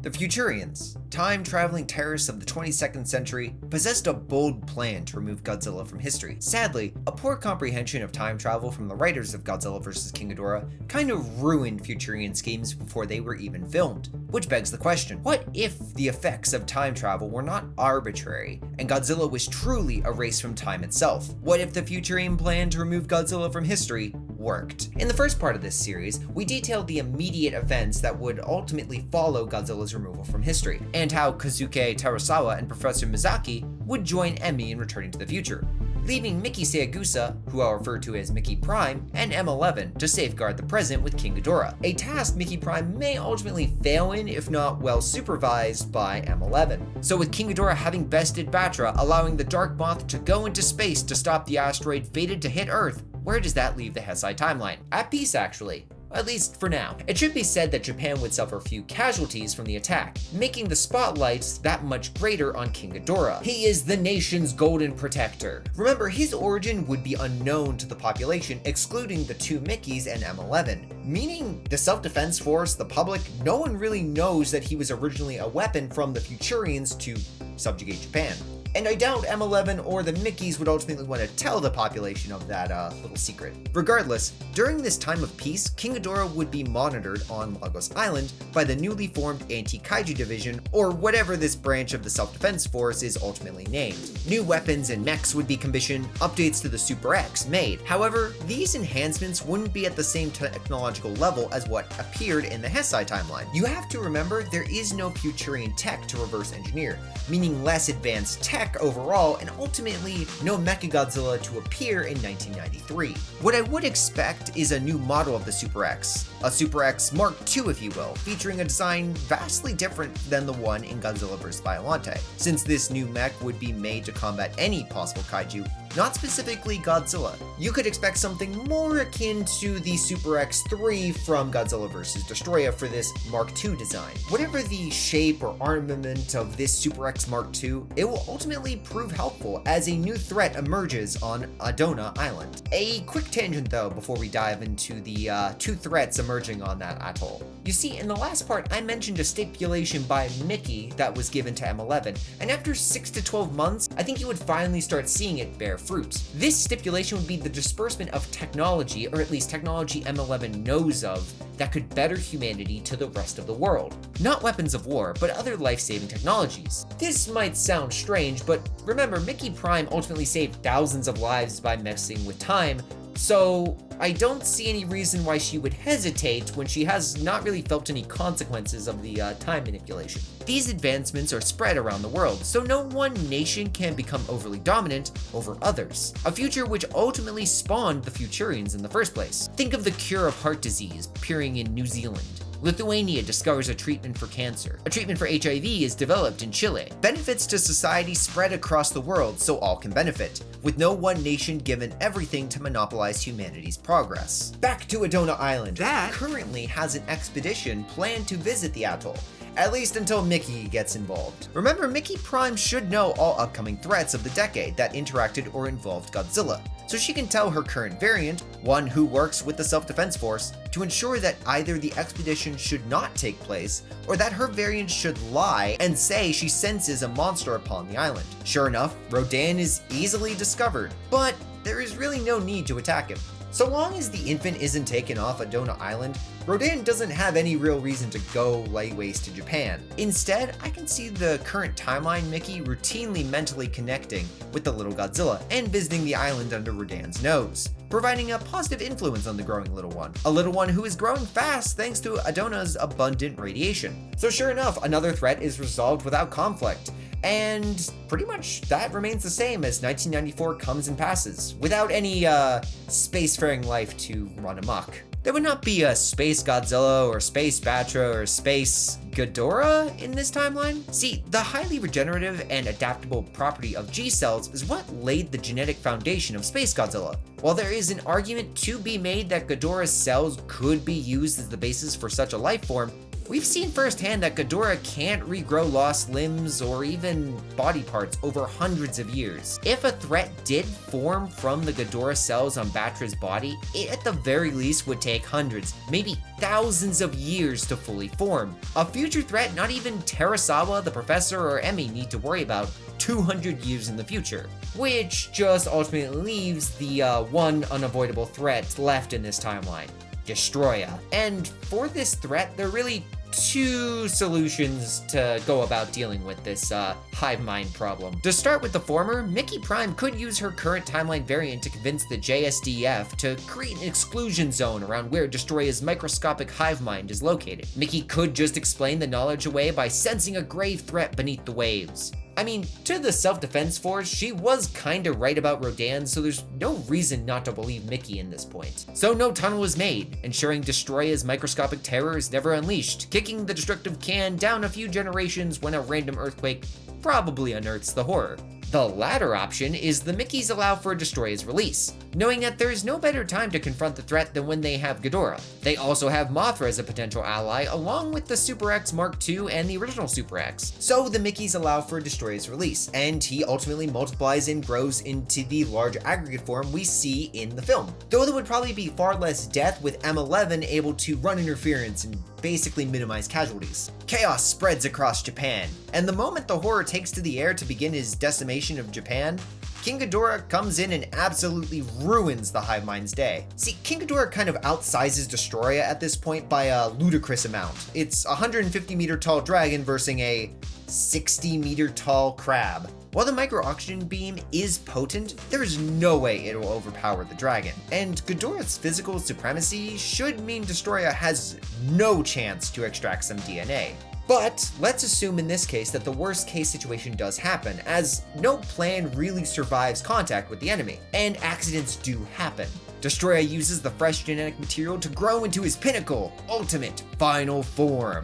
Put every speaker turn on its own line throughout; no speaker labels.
The Futurians, time-traveling terrorists of the 22nd century, possessed a bold plan to remove Godzilla from history. Sadly, a poor comprehension of time travel from the writers of Godzilla vs. King Ghidorah kind of ruined Futurian schemes before they were even filmed. Which begs the question, what if the effects of time travel were not arbitrary, and Godzilla was truly erased from time itself? What if the Futurian plan to remove Godzilla from history worked? In the first part of this series, we detailed the immediate events that would ultimately follow Godzilla's removal from history, and how Kazuke Terasawa and Professor Mizaki would join Emmy in returning to the future, leaving Mickey Sayagusa, who I'll refer to as Mickey Prime, and M11 to safeguard the present with King Ghidorah, a task Mickey Prime may ultimately fail in if not well supervised by M11. So with King Ghidorah having bested Battra, allowing the Dark Moth to go into space to stop the asteroid fated to hit Earth, where does that leave the Heisei timeline? At peace, actually. At least for now. It should be said that Japan would suffer a few casualties from the attack, making the spotlights that much greater on King Ghidorah. He is the nation's golden protector. Remember, his origin would be unknown to the population, excluding the two Mickeys and M11, meaning the self-defense force, the public, no one really knows that he was originally a weapon from the Futurians to subjugate Japan. And I doubt M11 or the Mickeys would ultimately want to tell the population of that little secret. Regardless, during this time of peace, King Ghidorah would be monitored on Lagos Island by the newly formed Anti-Kaiju Division, or whatever this branch of the self-defense force is ultimately named. New weapons and mechs would be commissioned, updates to the Super X made. However, these enhancements wouldn't be at the same technological level as what appeared in the Heisei timeline. You have to remember, there is no Futurian tech to reverse engineer, meaning less advanced tech overall, and ultimately no Mecha-Godzilla to appear in 1993. What I would expect is a new model of the Super X, a Super X Mark II if you will, featuring a design vastly different than the one in Godzilla vs. Biollante, since this new mech would be made to combat any possible kaiju, not specifically Godzilla. You could expect something more akin to the Super X3 from Godzilla vs. Destoroyah for this Mark II design. Whatever the shape or armament of this Super X Mark II, it will ultimately prove helpful as a new threat emerges on Adona Island. A quick tangent though before we dive into the two threats emerging on that atoll. You see, in the last part I mentioned a stipulation by Mickey that was given to M11, and after 6 to 12 months, I think you would finally start seeing it bear fruit. This stipulation would be the disbursement of technology, or at least technology M11 knows of, that could better humanity to the rest of the world. Not weapons of war, but other life-saving technologies. This might sound strange, but remember, Mickey Prime ultimately saved thousands of lives by messing with time, so I don't see any reason why she would hesitate when she has not really felt any consequences of the time manipulation. These advancements are spread around the world, so no one nation can become overly dominant over others. A future which ultimately spawned the Futurians in the first place. Think of the cure of heart disease appearing in New Zealand. Lithuania discovers a treatment for cancer. A treatment for HIV is developed in Chile. Benefits to society spread across the world so all can benefit, with no one nation given everything to monopolize humanity's progress. Back to Adona Island, that currently has an expedition planned to visit the atoll, at least until Mickey gets involved. Remember, Mickey Prime should know all upcoming threats of the decade that interacted or involved Godzilla, so she can tell her current variant, one who works with the self-defense force, to ensure that either the expedition should not take place, or that her variant should lie and say she senses a monster upon the island. Sure enough, Rodan is easily discovered, but there is really no need to attack him. So long as the infant isn't taken off Adona Island, Rodan doesn't have any real reason to go lightways to Japan. Instead, I can see the current timeline Mickey routinely mentally connecting with the little Godzilla and visiting the island under Rodan's nose, providing a positive influence on the growing little one. A little one who is growing fast thanks to Adona's abundant radiation. So sure enough, another threat is resolved without conflict. And pretty much that remains the same as 1994 comes and passes, without any spacefaring life to run amok. There would not be a SpaceGodzilla or Space Battra or Space Ghidorah in this timeline. See, the highly regenerative and adaptable property of G-cells is what laid the genetic foundation of SpaceGodzilla. While there is an argument to be made that Ghidorah's cells could be used as the basis for such a life form, We've seen firsthand that Ghidorah can't regrow lost limbs or even body parts over hundreds of years. If a threat did form from the Ghidorah cells on Battra's body, it at the very least would take hundreds, maybe thousands of years to fully form. A future threat not even Terasawa, the professor, or Emi need to worry about 200 years in the future, which just ultimately leaves the one unavoidable threat left in this timeline: Destoroyah. And for this threat, there are really two solutions to go about dealing with this hive mind problem. To start with the former, Mickey Prime could use her current timeline variant to convince the JSDF to create an exclusion zone around where Destoroyah's microscopic hive mind is located. Mickey could just explain the knowledge away by sensing a grave threat beneath the waves. I mean, to the self-defense force, she was kinda right about Rodan, so there's no reason not to believe Mickey in this point. So no tunnel was made, ensuring Destoroyah's microscopic terror is never unleashed, kicking the destructive can down a few generations when a random earthquake probably unearths the horror. The latter option is the Mickeys allow for Destoroyah's release, knowing that there is no better time to confront the threat than when they have Ghidorah. They also have Mothra as a potential ally, along with the Super X Mark II and the original Super X. So the Mickeys allow for Destoroyah's release, and he ultimately multiplies and grows into the large aggregate form we see in the film. Though there would probably be far less death with M11 able to run interference and basically minimize casualties. Chaos spreads across Japan, and the moment the horror takes to the air to begin his decimation of Japan, King Ghidorah comes in and absolutely ruins the hive mind's day. See, King Ghidorah kind of outsizes Destoroyah at this point by a ludicrous amount. It's a 150 meter tall dragon versus a 60 meter tall crab. While the micro-oxygen beam is potent, there is no way it will overpower the dragon. And Ghidorah's physical supremacy should mean Destoroyah has no chance to extract some DNA. But let's assume in this case that the worst case situation does happen, as no plan really survives contact with the enemy, and accidents do happen. Destoroyah uses the fresh genetic material to grow into his pinnacle, ultimate, final form.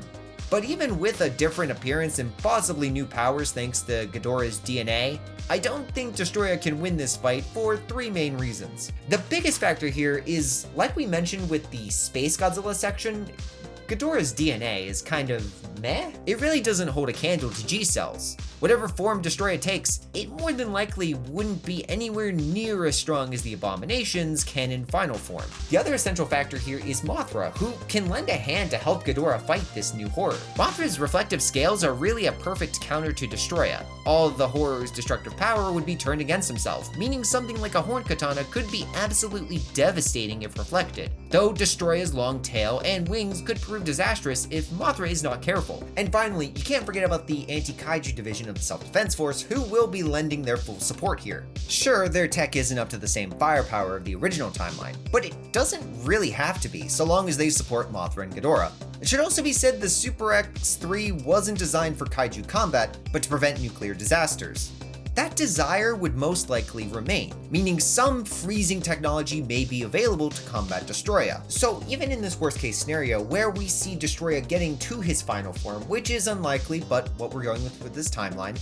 But even with a different appearance and possibly new powers thanks to Ghidorah's DNA, I don't think Destoroyah can win this fight for three main reasons. The biggest factor here is, like we mentioned with the SpaceGodzilla section, Ghidorah's DNA is kind of meh. It really doesn't hold a candle to G-cells. Whatever form Destoroyah takes, it more than likely wouldn't be anywhere near as strong as the Abomination's canon final form. The other essential factor here is Mothra, who can lend a hand to help Ghidorah fight this new horror. Mothra's reflective scales are really a perfect counter to Destoroyah. All of the horror's destructive power would be turned against himself, meaning something like a horn katana could be absolutely devastating if reflected. Though Destoroyah's long tail and wings could prove disastrous if Mothra is not careful. And finally, you can't forget about the anti-kaiju division of the Self-Defense Force, who will be lending their full support here. Sure, their tech isn't up to the same firepower of the original timeline, but it doesn't really have to be, so long as they support Mothra and Ghidorah. It should also be said the Super X3 wasn't designed for kaiju combat, but to prevent nuclear disasters. That desire would most likely remain, meaning some freezing technology may be available to combat Destoroyah. So even in this worst case scenario, where we see Destoroyah getting to his final form, which is unlikely, but what we're going with this timeline,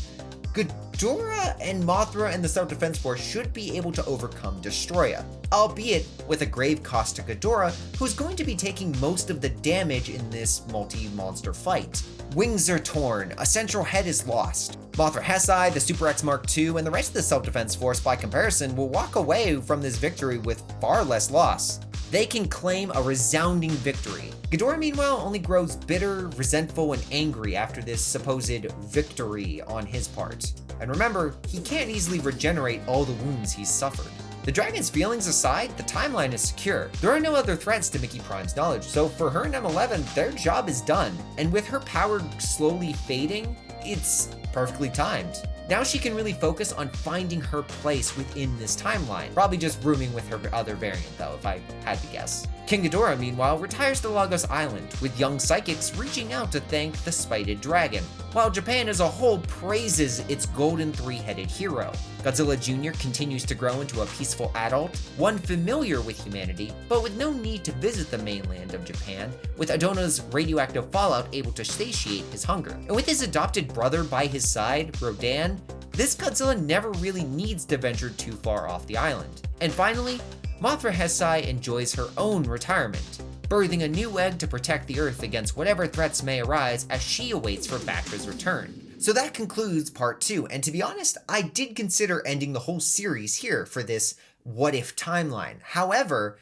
Ghidorah and Mothra and the Self-Defense Force should be able to overcome Destoroyah, albeit with a grave cost to Ghidorah, who's going to be taking most of the damage in this multi-monster fight. Wings are torn, a central head is lost. Mothra Heisei, the Super X Mark II, and the rest of the Self-Defense Force by comparison will walk away from this victory with far less loss. They can claim a resounding victory. Ghidorah, meanwhile, only grows bitter, resentful, and angry after this supposed victory on his part. And remember, he can't easily regenerate all the wounds he's suffered. The dragon's feelings aside, the timeline is secure. There are no other threats to Mickey Prime's knowledge, so for her and M11, their job is done. And with her power slowly fading, it's perfectly timed. Now she can really focus on finding her place within this timeline. Probably just rooming with her other variant though, if I had to guess. King Ghidorah, meanwhile, retires to Lagos Island, with young psychics reaching out to thank the spited dragon, while Japan as a whole praises its golden three-headed hero. Godzilla Jr. continues to grow into a peaceful adult, one familiar with humanity, but with no need to visit the mainland of Japan, with Adona's radioactive fallout able to satiate his hunger. And with his adopted brother by his side, Rodan, this Godzilla never really needs to venture too far off the island. And finally, Mothra Heisei enjoys her own retirement. birthing a new egg to protect the Earth against whatever threats may arise as she awaits for Battra's return. So that concludes part 2, and to be honest, I did consider ending the whole series here for this what if timeline. However,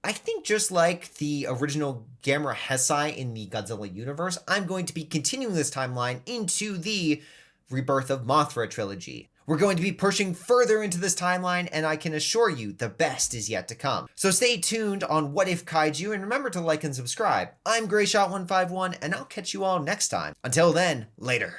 I think just like the original Gamera Heisei in the Godzilla universe, I'm going to be continuing this timeline into the Rebirth of Mothra trilogy. We're going to be pushing further into this timeline, and I can assure you the best is yet to come. So stay tuned on What If Kaiju, and remember to like and subscribe. I'm GrayShot151, and I'll catch you all next time. Until then, later.